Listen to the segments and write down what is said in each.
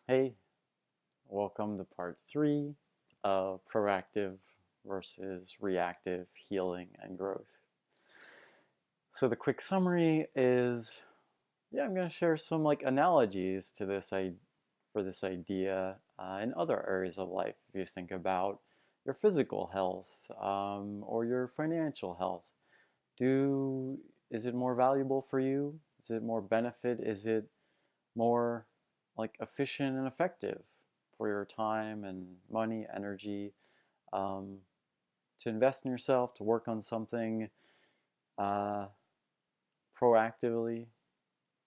Hey, welcome to part three of proactive versus reactive healing and growth. So the quick summary is, I'm going to share some analogies to for this idea in other areas of life. If you think about your physical health or your financial health, do is it more valuable for you? Is it more benefit? Is it more efficient and effective for your time and money, energy, um, to invest in yourself, to work on something uh, proactively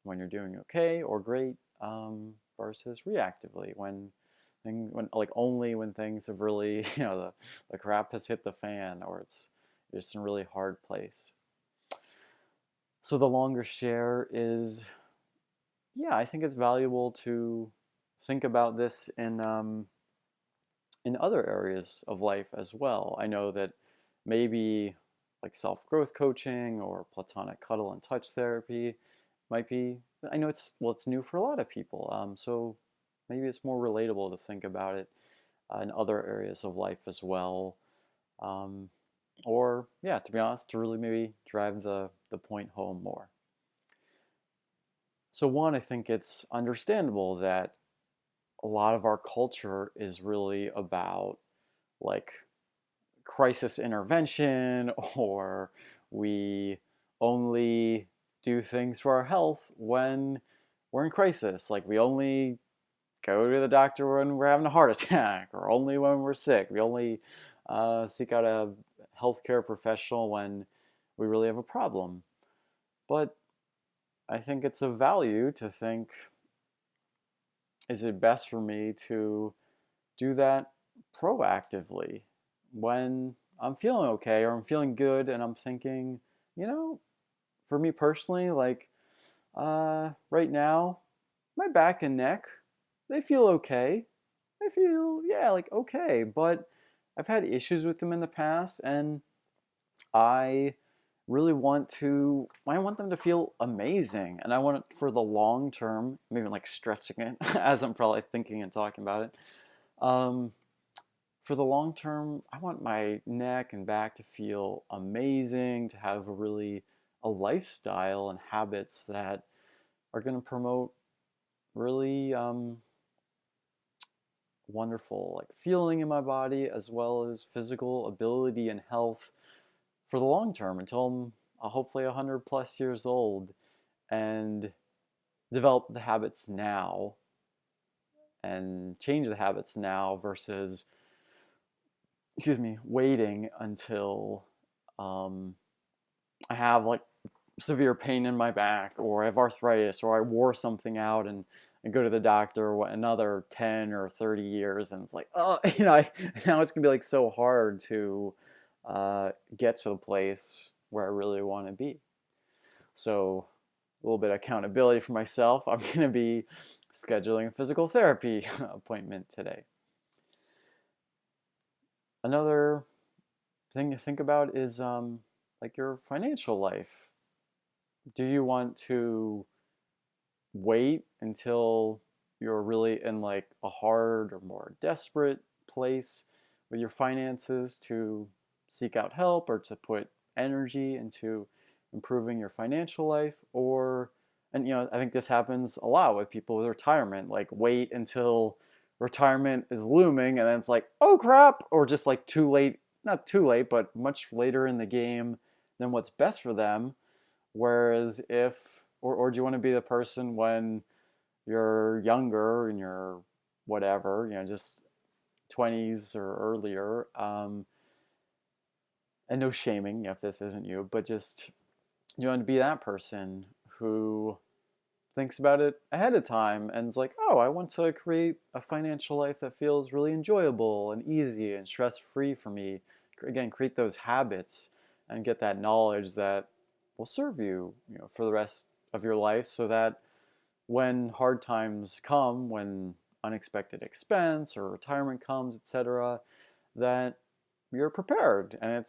when you're doing okay or great, versus reactively when only when things have really the crap has hit the fan or it's just in a really hard place. So the longer share is, I think it's valuable to think about this in other areas of life as well. I know that maybe like self-growth coaching or platonic cuddle and touch therapy might be, I know it's new for a lot of people. So maybe it's more relatable to think about it in other areas of life as well. Um, or yeah, to be honest, to really maybe drive the point home more. So one, I think it's understandable that a lot of our culture is really about like crisis intervention, or we only do things for our health when we're in crisis. Like we only go to the doctor when we're having a heart attack or only when we're sick. We only seek out a healthcare professional when we really have a problem. But I think it's of value to think, is it best for me to do that proactively when I'm feeling okay or I'm feeling good and I'm thinking, you know, for me personally, right now, my back and neck, they feel okay. They feel, okay, but I've had issues with them in the past and I I want them to feel amazing. And I want it for the long term, maybe like stretching it as I'm probably thinking and talking about it. Um, for the long term, I want my neck and back to feel amazing, to have a lifestyle and habits that are going to promote really wonderful like feeling in my body as well as physical ability and health for the long term until I'm hopefully 100 plus years old, and develop the habits now and change the habits now versus waiting until um, I have like severe pain in my back or I have arthritis or I wore something out and go to the doctor another 10 or 30 years, and it's like, oh, now it's gonna be like so hard to get to the place where I really want to be. So a little bit of accountability for myself. I'm gonna be scheduling a physical therapy appointment today. Another thing to think about is like your financial life. Do you want to wait until you're really in like a hard or more desperate place with your finances to seek out help or to put energy into improving your financial life? Or, and I think this happens a lot with people with retirement, like wait until retirement is looming and then it's like, oh crap, or just like too late, not too late, but much later in the game than what's best for them. Whereas if, or do you want to be the person when you're younger and you're whatever, just 20s or earlier, and no shaming if this isn't you, but just you want to be that person who thinks about it ahead of time and is like, oh, I want to create a financial life that feels really enjoyable and easy and stress free for me. Again, create those habits and get that knowledge that will serve you, for the rest of your life, so that when hard times come, when unexpected expense or retirement comes, etc., that you're prepared. And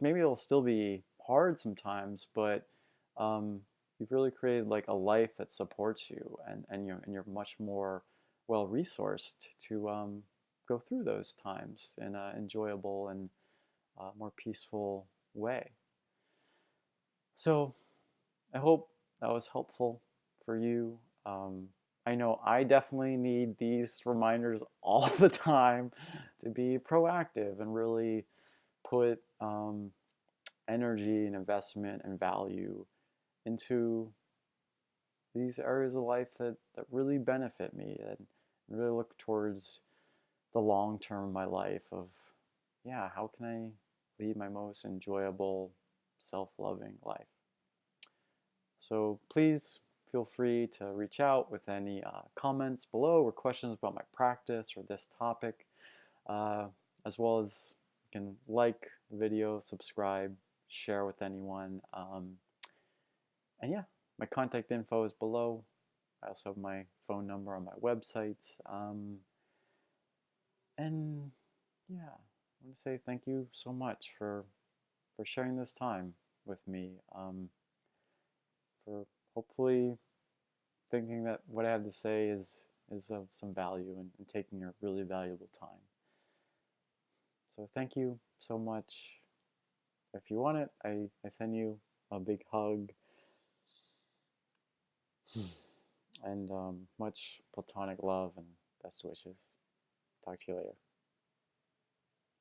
maybe it'll still be hard sometimes, but you've really created like a life that supports you, and you're much more well resourced to go through those times in an enjoyable and more peaceful way. So I hope that was helpful for you. Um, I know I definitely need these reminders all the time to be proactive and really put energy and investment and value into these areas of life that really benefit me and really look towards the long term of my life of, yeah, how can I lead my most enjoyable, self loving life? So please feel free to reach out with any comments below or questions about my practice or this topic, uh, as well as you can like the video, subscribe, share with anyone. And yeah, my contact info is below. I also have my phone number on my website. And yeah, I want to say thank you so much for sharing this time with me. For hopefully thinking that what I have to say is of some value and taking your really valuable time. So thank you so much. If you want it, I send you a big hug and much platonic love and best wishes. Talk to you later.